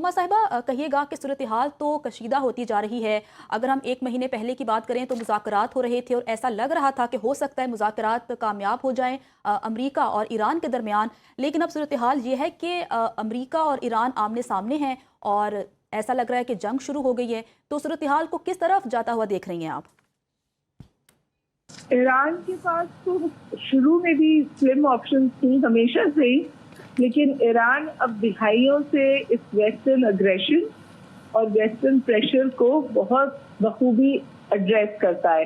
हुमा साहिबा, कहिएगा कि सूरत हाल तो कशीदा होती जा रही है। अगर हम 1 महीने पहले की बात करें तो मुज़ाकरात हो रहे थे और ऐसा लग रहा था कि हो सकता है मुज़ाकरात कामयाब हो जाएं अमरीका और ईरान के दरमियान। लेकिन अब सूरत हाल ये है कि अमरीका और ईरान आमने सामने हैं और ऐसा लग रहा है कि जंग शुरू हो गई है। तो सूरत हाल को किस तरफ जाता हुआ देख रही हैं आप? ईरान के पास तो शुरू में भी स्लिम ऑप्शन थी हमेशा से ही, लेकिन ईरान अब दिहाइयों से इस वेस्टर्न अग्रेशन और वेस्टर्न प्रेशर को बहुत बखूबी एड्रेस करता है।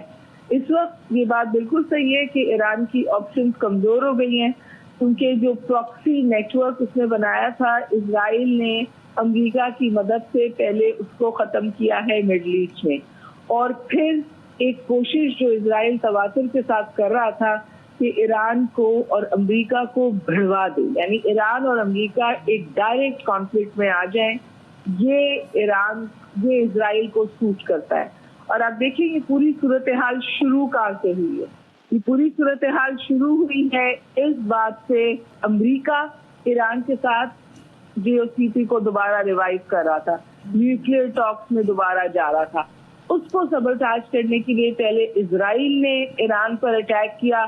इस वक्त ये बात बिल्कुल सही है कि ईरान की ऑप्शंस कमजोर हो गई हैं, क्योंकि जो प्रॉक्सी नेटवर्क उसने बनाया था, इजराइल ने अमेरिका की मदद से पहले उसको खत्म किया है मिडल ईस्ट में, और फिर एक कोशिश जो इजराइल तवातुर के साथ कर रहा था कि ईरान को और अमेरिका को भिड़वा दे, यानी ईरान और अमेरिका एक डायरेक्ट कॉन्फ्लिक्ट में आ जाएं। ये इजराइल को सूट करता है। और आप देखेंगे पूरी सूरत हाल शुरू कहाँ से हुई है। ये पूरी सूरत हाल शुरू हुई है इस बात से, अमेरिका ईरान के साथ जीओसीपी को दोबारा रिवाइव कर रहा था, न्यूक्लियर टॉक्स में दोबारा जा रहा था। उसको सबरताज करने के लिए पहले इजराइल ने ईरान पर अटैक किया,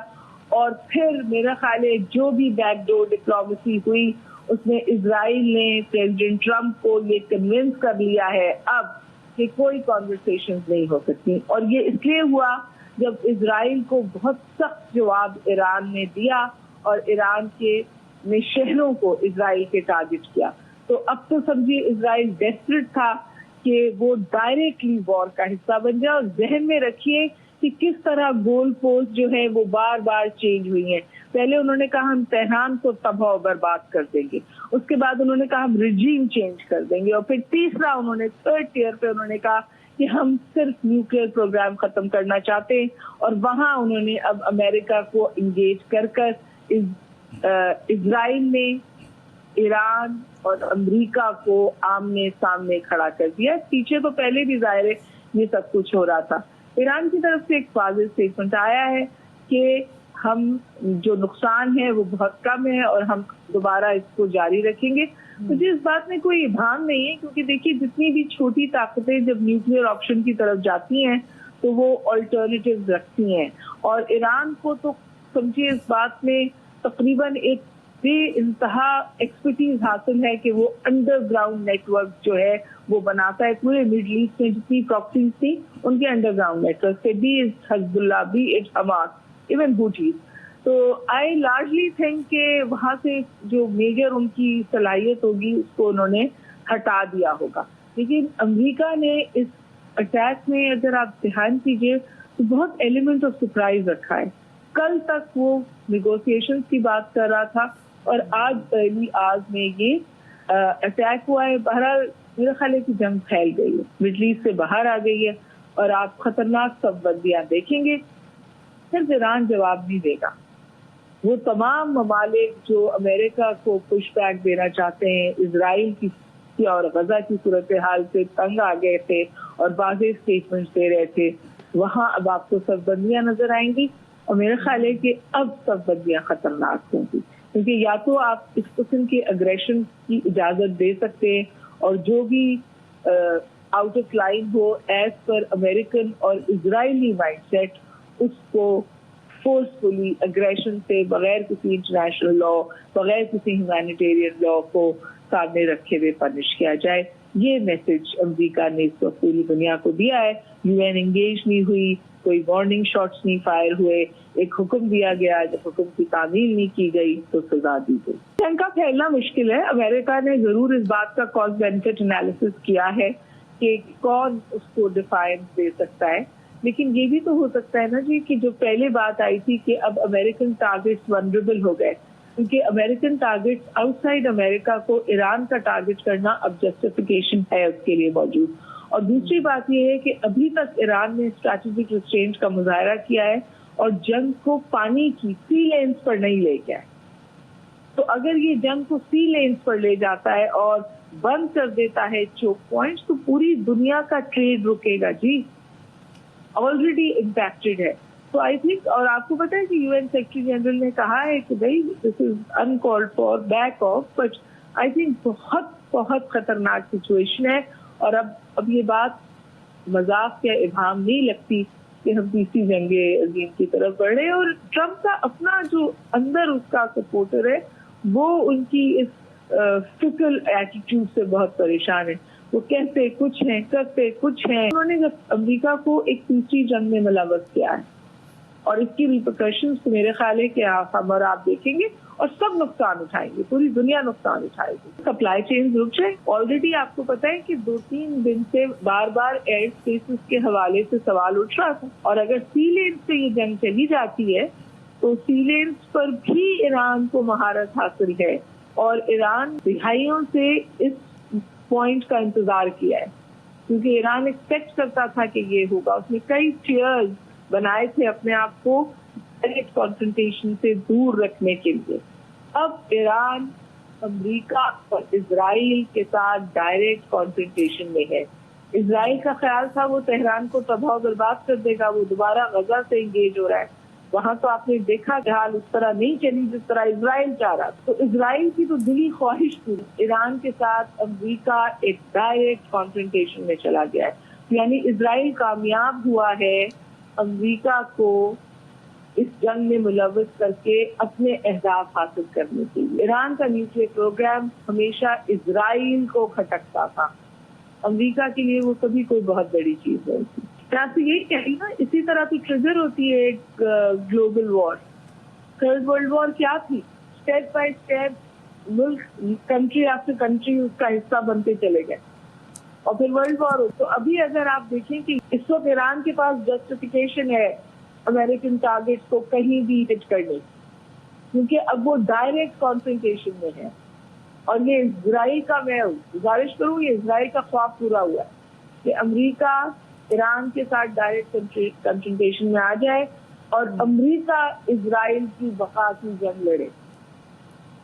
और फिर मेरा ख्याल है जो भी बैकडोर डिप्लोमेसी हुई उसमें इजराइल ने प्रेसिडेंट ट्रंप को ये कन्विंस कर लिया है अब कि कोई कॉन्वर्सेशन नहीं हो सकती। और ये इसलिए हुआ जब इजराइल को बहुत सख्त जवाब ईरान ने दिया और ईरान के शहरों को इजराइल के टारगेट किया। तो अब तो समझिए इजराइल डेस्परेट था कि वो डायरेक्टली वॉर का हिस्सा बन जाए। और जहन में रखिए कि किस तरह गोल पोस्ट जो है वो बार बार चेंज हुई हैं। पहले उन्होंने कहा हम तेहरान को तबाह बर्बाद कर देंगे, उसके बाद उन्होंने कहा हम रिजीम चेंज कर देंगे, और फिर तीसरा उन्होंने थर्ड टियर पे उन्होंने कहा कि हम सिर्फ न्यूक्लियर प्रोग्राम खत्म करना चाहते हैं। और वहां उन्होंने अब अमेरिका को इंगेज कर इजराइल ने ईरान और अमेरिका को आमने सामने खड़ा कर दिया। पीछे तो पहले भी जाहिर है ये सब कुछ हो रहा था। ईरान की तरफ से एक वाज़ेह स्टेटमेंट आया है कि हम जो नुकसान है वो बहुत कम है और हम दोबारा इसको जारी रखेंगे। मुझे इस बात में कोई इबाम नहीं है, क्योंकि देखिए जितनी भी छोटी ताकतें जब न्यूक्लियर ऑप्शन की तरफ जाती हैं तो वो ऑल्टरनेटिव रखती हैं, और ईरान को तो समझिए इस बात में तकरीबन एक बेइंतहा एक्सपर्टीज हासिल है कि वो अंडरग्राउंड नेटवर्क जो है वो बनाता है। पूरे मिडल ईस्ट में जितनी प्रॉक्सीज थी उनके अंडरग्राउंड नेटवर्क से, be is Hezbollah, be is Hamas, even Houthis. तो आई लार्जली थिंक कि वहां से जो मेजर उनकी सलाहियत होगी उसको उन्होंने हटा दिया होगा। लेकिन अमेरिका ने इस अटैक में अगर आप ध्यान कीजिए तो बहुत एलिमेंट ऑफ सरप्राइज रखा है। कल तक वो निगोशिएशंस की बात कर रहा था और आज अर्ली आवर्स में ये अटैक हुआ है। बहरहाल मेरा ख्याल है कि जंग फैल गई है, मिडल ईस्ट से बाहर आ गई है, और आप खतरनाक सबबंदियां देखेंगे। सिर्फ ईरान जवाब नहीं देगा, वो तमाम ममालिक जो अमेरिका को पुश बैक देना चाहते हैं, इजराइल की और गजा की सूरत हाल से तंग आ गए थे और वाज़ेह स्टेटमेंट दे रहे थे, वहां अब आपको सबबंदियां नजर आएंगी। और मेरा ख्याल है कि अब सबबंदियां खतरनाक होंगी, क्योंकि या तो आप इस किस्म के अग्रेशन की इजाजत दे सकते हैं, और जो भी आउट ऑफ लाइन हो एज पर अमेरिकन और इजरायली माइंडसेट, उसको फोर्सफुली अग्रेशन से बगैर किसी इंटरनेशनल लॉ, बगैर किसी ह्यूमैनिटेरियन लॉ को सामने रखे हुए पनिश किया जाए। ये मैसेज अमेरिका ने इस वक्त पूरी दुनिया को दिया है। यूएन एंगेज नहीं हुई, कोई वार्निंग शॉट्स नहीं फायर हुए, एक हुक्म दिया गया, जब हुक्म की तामील नहीं की गई तो सजा दी गई। जंग का फैलना मुश्किल है। अमेरिका ने जरूर इस बात का कॉस्ट बेनिफिट एनालिसिस किया है कि कौन उसको डिफाइंस दे सकता है, लेकिन ये भी तो हो सकता है ना जी कि जो पहले बात आई थी कि अब अमेरिकन टारगेट्स वनरेबल हो गए, क्योंकि अमेरिकन टारगेट्स आउटसाइड अमेरिका को ईरान का टारगेट करना अब जस्टिफिकेशन है उसके लिए मौजूद। और दूसरी बात यह है कि अभी तक ईरान ने स्ट्रैटेजिक रिस्ट्रेंट का मुजाहरा किया है और जंग को पानी की सी लेन्स पर नहीं ले गया है। तो अगर ये जंग को सी लेन्स पर ले जाता है और बंद कर देता है चोक पॉइंट्स, तो पूरी दुनिया का ट्रेड रुकेगा जी, ऑलरेडी इम्पैक्टेड है। तो आई थिंक, और आपको पता है कि यूएन सेक्रेटरी जनरल ने कहा है कि भाई this is uncalled for, back of, but I think बहुत बहुत खतरनाक सिचुएशन है। और अब ये बात मजाक या इबाहम नहीं लगती कि हम तीसरी जंगे अजीम की तरफ बढ़ रहे हैं। और ट्रम्प का अपना जो अंदर उसका सपोर्टर है वो उनकी इस फिकल एटीट्यूड से बहुत परेशान है। वो कहते कुछ हैं, करते कुछ हैं। उन्होंने जब अमेरिका को एक तीसरी जंग में मुलव्वस किया है और इसकी रिपरकशंस तो मेरे ख्याल है कि हम और आप देखेंगे और सब नुकसान उठाएंगे, पूरी दुनिया नुकसान उठाएगी। सप्लाई चेन रुक जाए। ऑलरेडी आपको पता है कि 2-3 दिन से बार बार एयर स्पेसेस के हवाले से सवाल उठ रहा था। और अगर सी लेन से ये जंग चली जाती है तो सी लेन पर भी ईरान को महारत हासिल है। और ईरान दिहाइयों से इस पॉइंट का इंतजार किया है क्योंकि ईरान एक्सपेक्ट करता था कि ये होगा। उसने कई चेयर्स बनाए थे अपने आप को डायरेक्ट कॉन्फ्रंटेशन से दूर रखने के लिए। अब ईरान अमेरिका और इजराइल के साथ डायरेक्ट कॉन्फ्रंटेशन में है। इजराइल का ख्याल था वो तेहरान को तबाह बर्बाद कर देगा, वो दोबारा गजा से इंगेज हो रहा है। वहां तो आपने देखा कि हाल उस तरह नहीं चली जिस तरह इजराइल चाह रहा। तो इजराइल की तो दिली ख्वाहिश थी ईरान के साथ अमेरिका एक डायरेक्ट कॉन्फ्रंटेशन में चला गया है। यानी इजराइल कामयाब हुआ है अमेरिका को इस जंग में मुलव्वस करके अपने अहदाफ हासिल करने के लिए। ईरान का न्यूक्लियर प्रोग्राम हमेशा इजराइल को खटकता था, अमेरिका के लिए वो कभी कोई बहुत बड़ी चीज नहीं थी। मैं आपसे यही कह रही ना, इसी तरह तो ट्रिगर होती है एक global war. Third world war क्या थी? स्टेप बाय स्टेप मुल्क, कंट्री आफ्टर कंट्री उसका हिस्सा बनते चले गए और फिर वर्ल्ड वॉर हो। तो अभी अगर आप देखें कि इस वक्त ईरान के पास जस्टिफिकेशन है अमेरिकन टारगेट्स को कहीं भी हिट करने, क्योंकि अब वो डायरेक्ट कॉन्फ्रंटेशन में है। और ये इजराइल का, मैं गुजारिश करूँ, ये इजराइल का ख्वाब पूरा हुआ है कि अमेरिका ईरान के साथ डायरेक्ट कॉन्फ्रंटेशन में आ जाए और अमेरिका इजराइल की बका की जंग लड़े।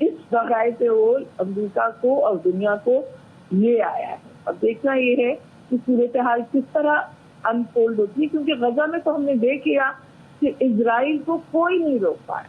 इस बगायत ओल अमेरिका को और दुनिया को ले आया है। अब देखना ये है कि सूरत हाल किस तरह अनफोल्ड होती है, क्योंकि गजा में तो हमने देख लिया कि इजराइल को कोई नहीं रोक पाया।